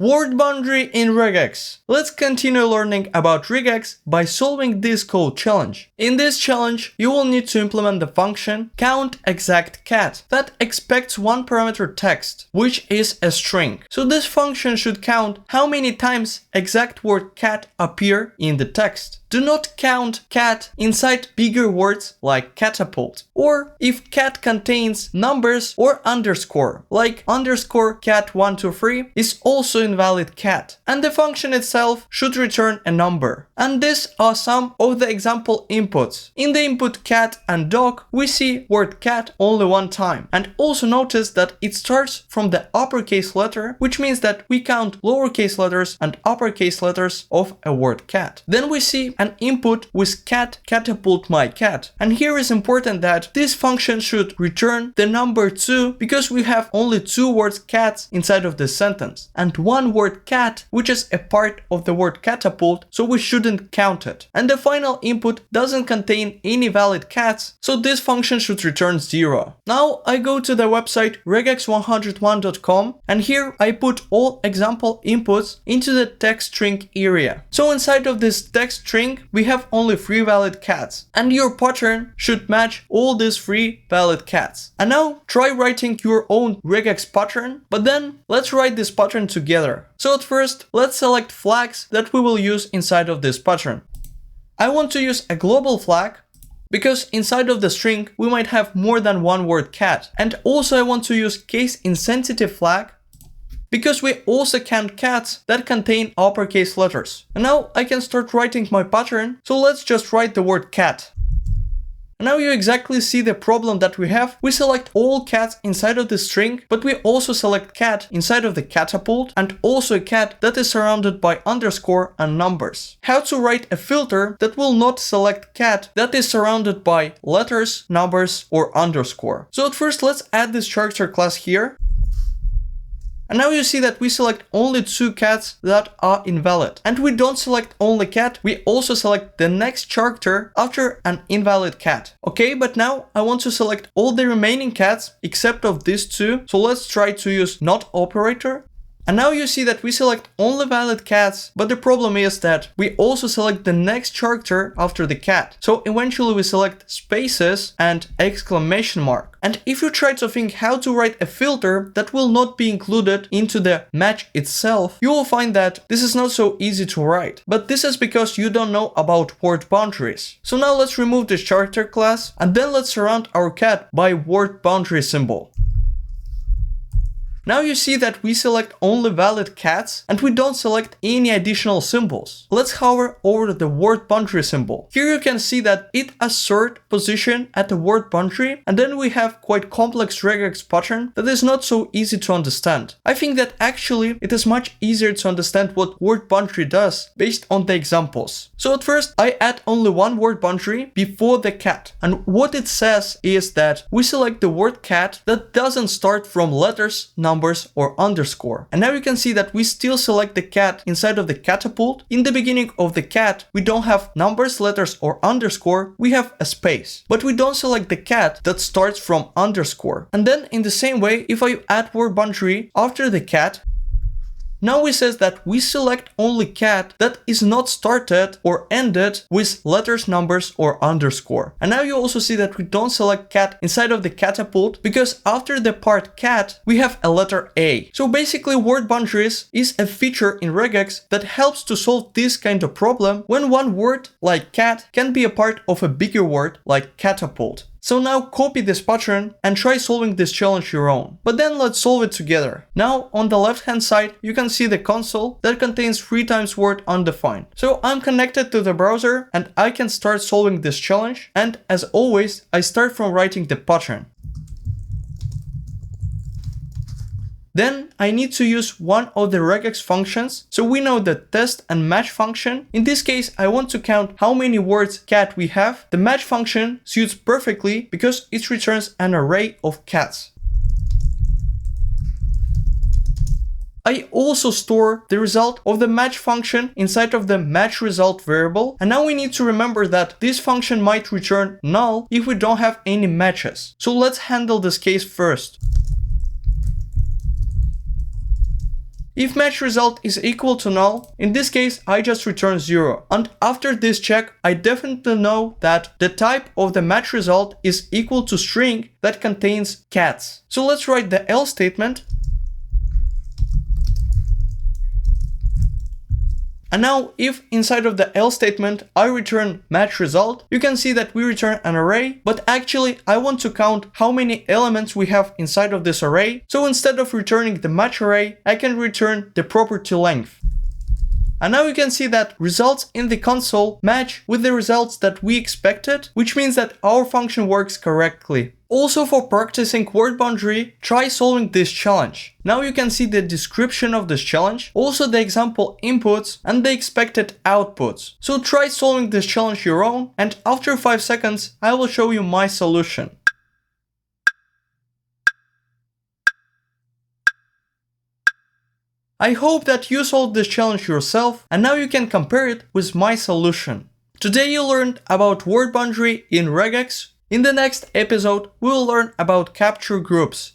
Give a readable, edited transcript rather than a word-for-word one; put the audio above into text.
Word boundary in Regex. Let's continue learning about Regex by solving this code challenge. In this challenge, you will need to implement the function countExactCat that expects one parameter text, which is a string. So this function should count how many times exact word cat appear in the text. Do not count cat inside bigger words like catapult, or if cat contains numbers or underscore, like underscore cat123 is also invalid cat, and the function itself should return a number. And these are some of the example inputs. In the input cat and dog, we see word cat only one time, and also notice that it starts from the uppercase letter, which means that we count lowercase letters and uppercase letters of a word cat. Then we see an input with cat catapult my cat, and here is important that this function should return the number 2 because we have only 2 words cats inside of the sentence and 1 word cat which is a part of the word catapult, so we shouldn't count it. And the final input doesn't contain any valid cats, so this function should return 0. Now I go to the website regex101.com, and here I put all example inputs into the text string area. So inside of this text string we have only 3 valid cats, and your pattern should match all these 3 valid cats. And now try writing your own regex pattern, but then let's write this pattern together. So at first, let's select flags that we will use inside of this pattern. I want to use a global flag because inside of the string we might have more than 1 word cat, and also I want to use case insensitive flag because we also count cats that contain uppercase letters. And now I can start writing my pattern, so let's just write the word cat. And now you exactly see the problem that we have. We select all cats inside of the string, but we also select cat inside of the catapult, and also a cat that is surrounded by underscore and numbers. How to write a filter that will not select cat that is surrounded by letters, numbers, or underscore? So at first let's add this character class here. And now you see that we select only 2 cats that are invalid. And we don't select only cat, we also select the next character after an invalid cat. Okay, but now I want to select all the remaining cats except of these 2. So let's try to use not operator. And now you see that we select only valid cats, but the problem is that we also select the next character after the cat. So eventually we select spaces and exclamation mark. And if you try to think how to write a filter that will not be included into the match itself, you will find that this is not so easy to write. But this is because you don't know about word boundaries. So now let's remove this character class, and then let's surround our cat by word boundary symbol. Now you see that we select only valid cats and we don't select any additional symbols. Let's hover over the word boundary symbol. Here you can see that it asserts position at the word boundary, and then we have quite complex regex pattern that is not so easy to understand. I think that actually it is much easier to understand what word boundary does based on the examples. So at first I add only 1 word boundary before the cat, and what it says is that we select the word cat that doesn't start from letters, numbers, or underscore. And now you can see that we still select the cat inside of the catapult. In the beginning of the cat, we don't have numbers, letters, or underscore, we have a space. But we don't select the cat that starts from underscore. And then in the same way, if I add word boundary after the cat, now it says that we select only cat that is not started or ended with letters, numbers, or underscore. And now you also see that we don't select cat inside of the catapult because after the part cat, we have a letter A. So basically word boundaries is a feature in regex that helps to solve this kind of problem when one word like cat can be a part of a bigger word like catapult. So now copy this pattern and try solving this challenge your own. But then let's solve it together. Now on the left hand side you can see the console that contains 3 times word undefined. So I'm connected to the browser and I can start solving this challenge, and as always I start from writing the pattern. Then I need to use one of the regex functions, so we know the test and match function. In this case, I want to count how many words cat we have. The match function suits perfectly because it returns an array of cats. I also store the result of the match function inside of the match result variable. And now we need to remember that this function might return null if we don't have any matches. So let's handle this case first. If match result is equal to null, in this case I just return 0. And after this check, I definitely know that the type of the match result is equal to string that contains cats. So let's write the else statement. And now if inside of the else statement I return match result, you can see that we return an array, but actually I want to count how many elements we have inside of this array. So instead of returning the match array, I can return the property length. And now you can see that results in the console match with the results that we expected, which means that our function works correctly. Also, for practicing word boundary, try solving this challenge. Now you can see the description of this challenge, also the example inputs and the expected outputs. So try solving this challenge your own, and after 5 seconds I will show you my solution. I hope that you solved this challenge yourself, and now you can compare it with my solution. Today you learned about word boundary in Regex. In the next episode, we will learn about capture groups.